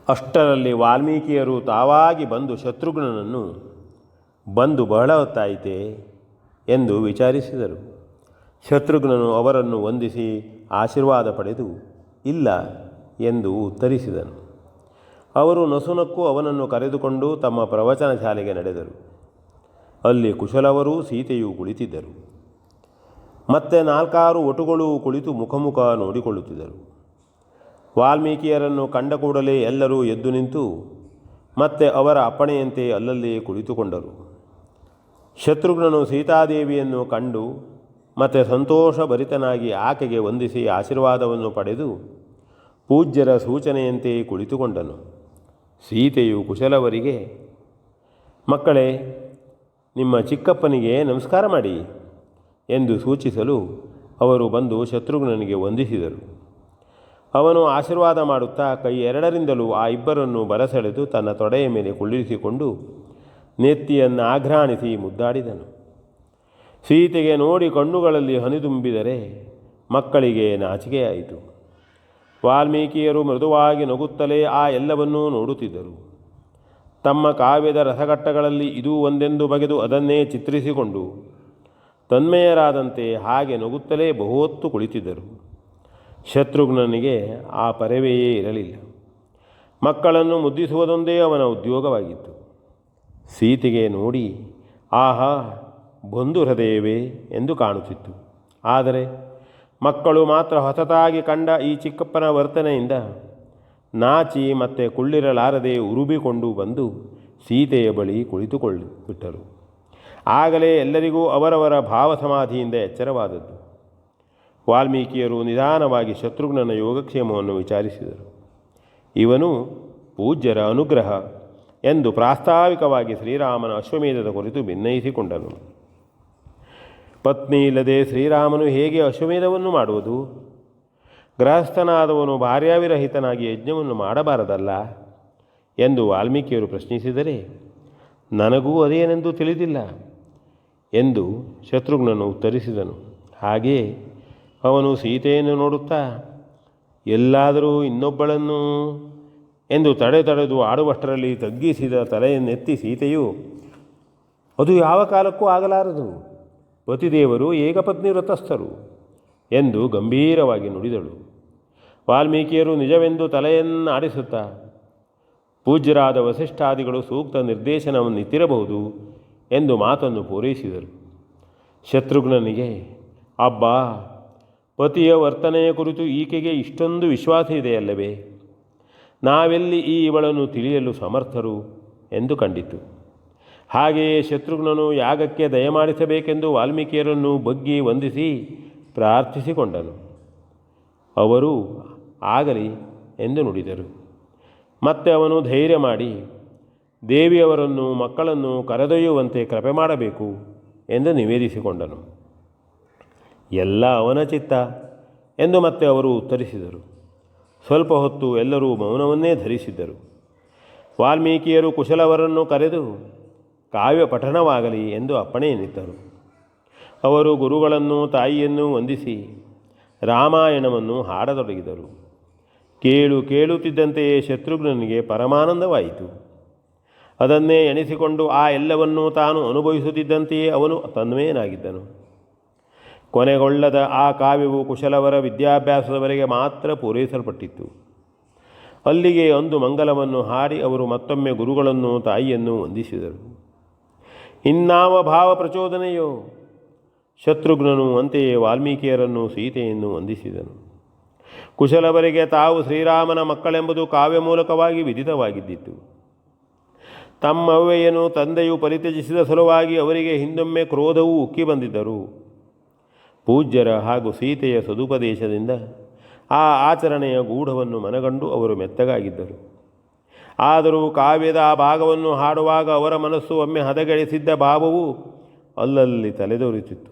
ಅಷ್ಟರಲ್ಲಿ ವಾಲ್ಮೀಕಿಯರು ತಾವಾಗಿ ಬಂದು ಶತ್ರುಘ್ನನನ್ನು ಬಂದು ಬಹಳ ಹೊತ್ತಾಯಿತೆ ಎಂದು ವಿಚಾರಿಸಿದರು. ಶತ್ರುಘ್ನನು ಅವರನ್ನು ವಂದಿಸಿ ಆಶೀರ್ವಾದ ಪಡೆದು ಇಲ್ಲ ಎಂದು ಉತ್ತರಿಸಿದನು. ಅವರು ನಸುನಕ್ಕೂ ಅವನನ್ನು ಕರೆದುಕೊಂಡು ತಮ್ಮ ಪ್ರವಚನ ಶಾಲೆಗೆ ನಡೆದರು. ಅಲ್ಲಿ ಕುಶಲವರೂ ಸೀತೆಯೂ ಕುಳಿತಿದ್ದರು. ಮತ್ತೆ 4-6 ಒಟುಗಳು ಕುಳಿತು ಮುಖಮುಖ ನೋಡಿಕೊಳ್ಳುತ್ತಿದ್ದರು. ವಾಲ್ಮೀಕಿಯರನ್ನು ಕಂಡ ಕೂಡಲೇ ಎಲ್ಲರೂ ಎದ್ದು ನಿಂತು ಮತ್ತೆ ಅವರ ಅಪ್ಪಣೆಯಂತೆ ಅಲ್ಲಲ್ಲಿ ಕುಳಿತುಕೊಂಡರು. ಶತ್ರುಘ್ನನು ಸೀತಾದೇವಿಯನ್ನು ಕಂಡು ಮತ್ತೆ ಸಂತೋಷಭರಿತನಾಗಿ ಆಕೆಗೆ ವಂದಿಸಿ ಆಶೀರ್ವಾದವನ್ನು ಪಡೆದು ಪೂಜ್ಯರ ಸೂಚನೆಯಂತೆ ಕುಳಿತುಕೊಂಡನು. ಸೀತೆಯು ಕುಶಲವರಿಗೆ, ಮಕ್ಕಳೇ, ನಿಮ್ಮ ಚಿಕ್ಕಪ್ಪನಿಗೆ ನಮಸ್ಕಾರ ಮಾಡಿ ಎಂದು ಸೂಚಿಸಲು ಅವರು ಬಂದು ಶತ್ರುಘ್ನನಿಗೆ ವಂದಿಸಿದರು. ಅವನು ಆಶೀರ್ವಾದ ಮಾಡುತ್ತಾ ಕೈ ಎರಡರಿಂದಲೂ ಆ ಇಬ್ಬರನ್ನು ಬರಸೆಳೆದು ತನ್ನ ತೊಡೆಯ ಮೇಲೆ ಕುಳ್ಳಿರಿಸಿಕೊಂಡು ನೆತ್ತಿಯನ್ನು ಆಘ್ರಾಣಿಸಿ ಮುದ್ದಾಡಿದನು. ಸೀತೆಗೆ ನೋಡಿ ಕಣ್ಣುಗಳಲ್ಲಿ ಹನಿದುಂಬಿದರೆ ಮಕ್ಕಳಿಗೆ ನಾಚಿಕೆಯಾಯಿತು. ವಾಲ್ಮೀಕಿಯರು ಮೃದುವಾಗಿ ನಗುತ್ತಲೇ ಆ ಎಲ್ಲವನ್ನೂ ನೋಡುತ್ತಿದ್ದರು. ತಮ್ಮ ಕಾವ್ಯದ ರಸಘಟ್ಟಗಳಲ್ಲಿ ಇದೂ ಒಂದೆಂದು ಬಗೆದು ಅದನ್ನೇ ಚಿತ್ರಿಸಿಕೊಂಡು ತನ್ಮಯರಾದಂತೆ ಹಾಗೆ ನಗುತ್ತಲೇ ಬಹುಹೊತ್ತು ಕುಳಿತಿದ್ದರು. ಶತ್ರುಘ್ನನಿಗೆ ಆ ಪರವೆಯೇ ಇರಲಿಲ್ಲ. ಮಕ್ಕಳನ್ನು ಮುದ್ದಿಸುವುದೊಂದೇ ಅವನ ಉದ್ಯೋಗವಾಗಿತ್ತು. ಸೀತೆಗೆ ನೋಡಿ ಆಹಾ, ಬಂಧು ಹೃದಯವೇ ಎಂದು ಕಾಣುತ್ತಿತ್ತು. ಆದರೆ ಮಕ್ಕಳು ಮಾತ್ರ ಹೊಸತಾಗಿ ಕಂಡ ಈ ಚಿಕ್ಕಪ್ಪನ ವರ್ತನೆಯಿಂದ ನಾಚಿ ಮತ್ತೆ ಕುಳ್ಳಿರಲಾರದೆ ಉರುಬಿಕೊಂಡು ಬಂದು ಸೀತೆಯ ಬಳಿ ಕುಳಿತುಕೊಳ್ಳಿಬಿಟ್ಟರು. ಆಗಲೇ ಎಲ್ಲರಿಗೂ ಅವರವರ ಭಾವ ಸಮಾಧಿಯಿಂದ ಎಚ್ಚರವಾದದ್ದು. ವಾಲ್ಮೀಕಿಯರು ನಿಧಾನವಾಗಿ ಶತ್ರುಘ್ನನ ಯೋಗಕ್ಷೇಮವನ್ನು ವಿಚಾರಿಸಿದರು. ಇವನು ಪೂಜ್ಯರ ಅನುಗ್ರಹ ಎಂದು ಪ್ರಾಸ್ತಾವಿಕವಾಗಿ ಶ್ರೀರಾಮನ ಅಶ್ವಮೇಧದ ಕುರಿತು ಭಿನ್ನಯಿಸಿಕೊಂಡನು. ಪತ್ನಿ ಇಲ್ಲದೆ ಶ್ರೀರಾಮನು ಹೇಗೆ ಅಶ್ವಮೇಧವನ್ನು ಮಾಡುವುದು? ಗೃಹಸ್ಥನಾದವನು ಭಾರ್ಯಾವಿರಹಿತನಾಗಿ ಯಜ್ಞವನ್ನು ಮಾಡಬಾರದಲ್ಲ ಎಂದು ವಾಲ್ಮೀಕಿಯರು ಪ್ರಶ್ನಿಸಿದರೆ, ನನಗೂ ಅದೇನೆಂದು ತಿಳಿದಿಲ್ಲ ಎಂದು ಶತ್ರುಘ್ನನು ಉತ್ತರಿಸಿದನು. ಹಾಗೆಯೇ ಅವನು ಸೀತೆಯನ್ನು ನೋಡುತ್ತಾ ಎಲ್ಲಾದರೂ ಇನ್ನೊಬ್ಬಳನ್ನು ಎಂದು ತಡೆದು ಆಡುವಷ್ಟರಲ್ಲಿ ತಗ್ಗಿಸಿದ ತಲೆಯನ್ನೆತ್ತಿ ಸೀತೆಯು, ಅದು ಯಾವ ಕಾಲಕ್ಕೂ ಆಗಲಾರದು, ಪತಿದೇವರು ಏಕಪತ್ನಿ ವ್ರತಸ್ಥರು ಎಂದು ಗಂಭೀರವಾಗಿ ನುಡಿದಳು. ವಾಲ್ಮೀಕಿಯರು ನಿಜವೆಂದು ತಲೆಯನ್ನು ಆಡಿಸುತ್ತಾ, ಪೂಜ್ಯರಾದ ವಸಿಷ್ಠಾದಿಗಳು ಸೂಕ್ತ ನಿರ್ದೇಶನವನ್ನಿತ್ತಿರಬಹುದು ಎಂದು ಮಾತನ್ನು ಪೂರೈಸಿದರು. ಶತ್ರುಘ್ನನಿಗೆ, ಅಬ್ಬಾ, ಪತಿಯ ವರ್ತನೆಯ ಕುರಿತು ಈಕೆಗೆ ಇಷ್ಟೊಂದು ವಿಶ್ವಾಸ ಇದೆಯಲ್ಲವೇ? ನಾವೆಲ್ಲಿ ಇವಳನ್ನು ತಿಳಿಯಲು ಸಮರ್ಥರು ಎಂದು ಕಂಡಿತು. ಹಾಗೆಯೇ ಶತ್ರುಘ್ನನು ಯಾಗಕ್ಕೆ ದಯಮಾಡಿಸಬೇಕೆಂದು ವಾಲ್ಮೀಕಿಯರನ್ನು ಬಗ್ಗಿ ವಂದಿಸಿ ಪ್ರಾರ್ಥಿಸಿಕೊಂಡನು. ಅವರು ಆಗಲಿ ಎಂದು ನುಡಿದರು. ಮತ್ತೆ ಅವನು ಧೈರ್ಯ ಮಾಡಿ ದೇವಿಯವರನ್ನು ಮಕ್ಕಳನ್ನು ಕರೆದೊಯ್ಯುವಂತೆ ಕೃಪೆ ಮಾಡಬೇಕು ಎಂದು ನಿವೇದಿಸಿಕೊಂಡನು. ಎಲ್ಲ ಅವನ ಚಿತ್ತ ಎಂದು ಮತ್ತೆ ಅವರು ಉತ್ತರಿಸಿದರು. ಸ್ವಲ್ಪ ಹೊತ್ತು ಎಲ್ಲರೂ ಮೌನವನ್ನೇ ಧರಿಸಿದ್ದರು. ವಾಲ್ಮೀಕಿಯರು ಕುಶಲವರನ್ನು ಕರೆದು ಕಾವ್ಯ ಪಠಣವಾಗಲಿ ಎಂದು ಅಪ್ಪಣೆಯನ್ನಿತ್ತರು. ಅವರು ಗುರುಗಳನ್ನು ತಾಯಿಯನ್ನು ವಂದಿಸಿ ರಾಮಾಯಣವನ್ನು ಹಾಡತೊಡಗಿದರು. ಕೇಳುತ್ತಿದ್ದಂತೆಯೇ ಶತ್ರುಘ್ನನಿಗೆ ಪರಮಾನಂದವಾಯಿತು. ಅದನ್ನೇ ಎಣಿಸಿಕೊಂಡು ಆ ಎಲ್ಲವನ್ನೂ ತಾನು ಅನುಭವಿಸುತ್ತಿದ್ದಂತೆಯೇ ಅವನು ತನ್ಮಯನಾಗಿದ್ದನು. ಕೊನೆಗೊಳ್ಳದ ಆ ಕಾವ್ಯವು ಕುಶಲವರ ವಿದ್ಯಾಭ್ಯಾಸದವರೆಗೆ ಮಾತ್ರ ಪೂರೈಸಲ್ಪಟ್ಟಿತ್ತು. ಅಲ್ಲಿಗೆ ಒಂದು ಮಂಗಲವನ್ನು ಹಾಡಿ ಅವರು ಮತ್ತೊಮ್ಮೆ ಗುರುಗಳನ್ನು ತಾಯಿಯನ್ನು ವಂದಿಸಿದರು. ಇನ್ನಾವ ಭಾವ ಪ್ರಚೋದನೆಯೋ? ಶತ್ರುಘ್ನನು ಅಂತೆಯೇ ವಾಲ್ಮೀಕಿಯರನ್ನು ಸೀತೆಯನ್ನು ವಂದಿಸಿದನು. ಕುಶಲವರಿಗೆ ತಾವು ಶ್ರೀರಾಮನ ಮಕ್ಕಳೆಂಬುದು ಕಾವ್ಯ ಮೂಲಕವಾಗಿ ವಿದಿತವಾಗಿದ್ದಿತ್ತು. ತಮ್ಮವ್ವೆಯನ್ನು ತಂದೆಯು ಪರಿತ್ಯಜಿಸಿದ ಸಲುವಾಗಿ ಅವರಿಗೆ ಹಿಂದೊಮ್ಮೆ ಕ್ರೋಧವೂ ಉಕ್ಕಿ ಬಂದಿದ್ದರು. ಪೂಜ್ಯರ ಹಾಗೂ ಸೀತೆಯ ಸದುಪದೇಶದಿಂದ ಆ ಆಚರಣೆಯ ಗೂಢವನ್ನು ಮನಗಂಡು ಅವರು ಮೆತ್ತಗಾಗಿದ್ದರು. ಆದರೂ ಕಾವ್ಯದ ಆ ಭಾಗವನ್ನು ಹಾಡುವಾಗ ಅವರ ಮನಸ್ಸು ಒಮ್ಮೆ ಹದಗೆಡಿಸಿದ್ದ ಭಾವವು ಅಲ್ಲಲ್ಲಿ ತಲೆದೋರುತ್ತಿತ್ತು.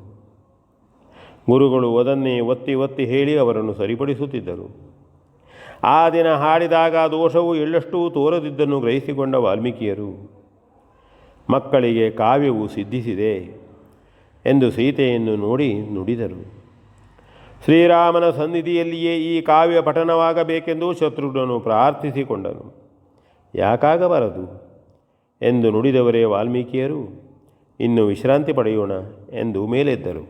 ಗುರುಗಳು ಅದನ್ನೇ ಒತ್ತಿ ಒತ್ತಿ ಹೇಳಿ ಅವರನ್ನು ಸರಿಪಡಿಸುತ್ತಿದ್ದರು. ಆ ದಿನ ಹಾಡಿದಾಗ ದೋಷವು ಎಳ್ಳಷ್ಟೂ ತೋರದಿದ್ದನ್ನು ಗ್ರಹಿಸಿಕೊಂಡ ವಾಲ್ಮೀಕಿಯರು ಮಕ್ಕಳಿಗೆ ಕಾವ್ಯವು ಸಿದ್ಧಿಸಿದೆ ಎಂದು ಸೀತೆಯನ್ನು ನೋಡಿ ನುಡಿದರು. ಶ್ರೀರಾಮನ ಸನ್ನಿಧಿಯಲ್ಲಿಯೇ ಈ ಕಾವ್ಯ ಪಠಣವಾಗಬೇಕೆಂದು ಶತ್ರುಘ್ನನು ಪ್ರಾರ್ಥಿಸಿಕೊಂಡನು. ಯಾಕಾಗಬಾರದು ಎಂದು ನುಡಿದವರೇ ವಾಲ್ಮೀಕಿಯರು. ಇನ್ನು ವಿಶ್ರಾಂತಿ ಪಡೆಯೋಣ ಎಂದು ಮೇಲೆದ್ದರು.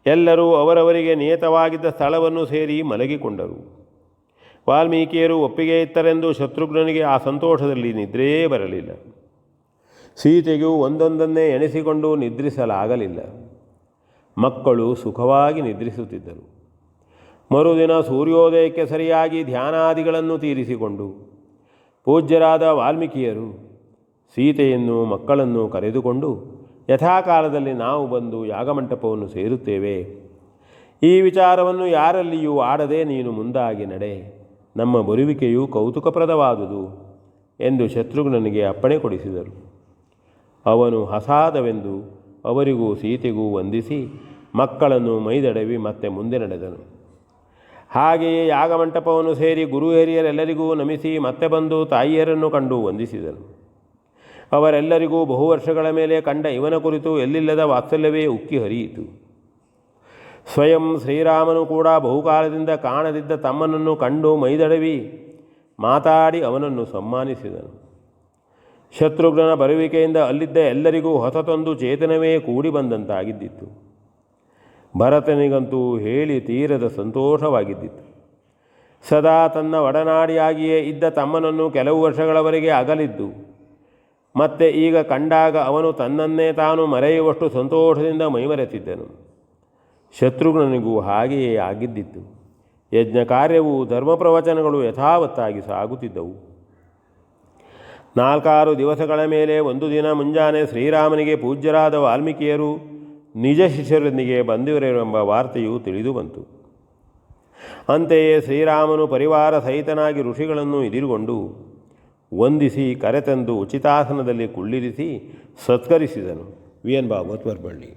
ಎಲ್ಲರೂ ಅವರವರಿಗೆ ನಿಯತವಾಗಿದ್ದ ಸ್ಥಳವನ್ನು ಸೇರಿ ಮಲಗಿಕೊಂಡರು. ವಾಲ್ಮೀಕಿಯರು ಒಪ್ಪಿಗೆ ಇತ್ತರೆಂದು ಶತ್ರುಘ್ನನಿಗೆ ಆ ಸಂತೋಷದಲ್ಲಿ ನಿದ್ರೆಯೇ ಬರಲಿಲ್ಲ. ಸೀತೆಗೂ ಒಂದೊಂದನ್ನೇ ಎಣಿಸಿಕೊಂಡು ನಿದ್ರಿಸಲಾಗಲಿಲ್ಲ. ಮಕ್ಕಳು ಸುಖವಾಗಿ ನಿದ್ರಿಸುತ್ತಿದ್ದರು. ಮರುದಿನ ಸೂರ್ಯೋದಯಕ್ಕೆ ಸರಿಯಾಗಿ ಧ್ಯಾನಾದಿಗಳನ್ನು ತೀರಿಸಿಕೊಂಡು ಪೂಜ್ಯರಾದ ವಾಲ್ಮೀಕಿಯರು ಸೀತೆಯನ್ನು ಮಕ್ಕಳನ್ನು ಕರೆದುಕೊಂಡು ಯಥಾಕಾಲದಲ್ಲಿ ನಾವು ಬಂದು ಯಾಗಮಂಟಪವನ್ನು ಸೇರುತ್ತೇವೆ. ಈ ವಿಚಾರವನ್ನು ಯಾರಲ್ಲಿಯೂ ಆಡದೆ ನೀನು ಮುಂದಾಗಿ ನಡೆ. ನಮ್ಮ ಬರುವಿಕೆಯು ಕೌತುಕಪ್ರದವಾದುದು ಎಂದು ಶತ್ರುಘ್ನನಿಗೆ ಅಪ್ಪಣೆ ಕೊಡಿಸಿದರು. ಅವನು ಹಸಾದವೆಂದು ಅವರಿಗೂ ಸೀತೆಗೂ ವಂದಿಸಿ ಮಕ್ಕಳನ್ನು ಮೈದಡವಿ ಮತ್ತೆ ಮುಂದೆ ನಡೆದನು. ಹಾಗೆಯೇ ಯಾಗಮಂಟಪವನ್ನು ಸೇರಿ ಗುರು ಹಿರಿಯರೆಲ್ಲರಿಗೂ ನಮಿಸಿ ಮತ್ತೆ ಬಂದು ತಾಯಿಯರನ್ನು ಕಂಡು ವಂದಿಸಿದನು. ಅವರೆಲ್ಲರಿಗೂ ಬಹು ವರ್ಷಗಳ ಮೇಲೆ ಕಂಡ ಇವನ ಕುರಿತು ಎಲ್ಲಿಲ್ಲದ ವಾತ್ಸಲ್ಯವೇ ಉಕ್ಕಿ ಹರಿಯಿತು. ಸ್ವಯಂ ಶ್ರೀರಾಮನು ಕೂಡ ಬಹುಕಾಲದಿಂದ ಕಾಣದಿದ್ದ ತಮ್ಮನನ್ನು ಕಂಡು ಮೈದಡವಿ ಮಾತಾಡಿ ಅವನನ್ನು ಸಮ್ಮಾನಿಸಿದನು. ಶತ್ರುಘ್ನನ ಬರುವಿಕೆಯಿಂದ ಅಲ್ಲಿದ್ದ ಎಲ್ಲರಿಗೂ ಹೊಸತೊಂದು ಚೇತನವೇ ಕೂಡಿ ಬಂದಂತಾಗಿದ್ದಿತ್ತು. ಭರತನಿಗಂತೂ ಹೇಳಿ ತೀರದ ಸಂತೋಷವಾಗಿದ್ದಿತ್ತು. ಸದಾ ತನ್ನ ಒಡನಾಡಿಯಾಗಿಯೇ ಇದ್ದ ತಮ್ಮನನ್ನು ಕೆಲವು ವರ್ಷಗಳವರೆಗೆ ಅಗಲಿದ್ದು ಮತ್ತೆ ಈಗ ಕಂಡಾಗ ಅವನು ತನ್ನನ್ನೇ ತಾನು ಮರೆಯುವಷ್ಟು ಸಂತೋಷದಿಂದ ಮೈಮರೆತಿದ್ದನು. ಶತ್ರುಘ್ನನಿಗೂ ಹಾಗೆಯೇ ಆಗಿದ್ದಿತ್ತು. ಯಜ್ಞ ಕಾರ್ಯವೂ ಧರ್ಮ ಪ್ರವಚನಗಳು ಯಥಾವತ್ತಾಗಿ ಸಾಗುತ್ತಿದ್ದವು. 4-6 ದಿವಸಗಳ ಮೇಲೆ ಒಂದು ದಿನ ಮುಂಜಾನೆ ಶ್ರೀರಾಮನಿಗೆ ಪೂಜ್ಯರಾದ ವಾಲ್ಮೀಕಿಯರು ನಿಜ ಶಿಷ್ಯರೊಂದಿಗೆ ಬಂದಿವರೆಂಬ ವಾರ್ತೆಯು ತಿಳಿದು ಬಂತು. ಅಂತೆಯೇ ಶ್ರೀರಾಮನು ಪರಿವಾರ ಸಹಿತನಾಗಿ ಋಷಿಗಳನ್ನು ಎದುರುಗೊಂಡು ವಂದಿಸಿ ಕರೆತಂದು ಉಚಿತಾಸನದಲ್ಲಿ ಕುಳ್ಳಿರಿಸಿ ಸತ್ಕರಿಸಿದನು. V N Bhagavat Baraballi.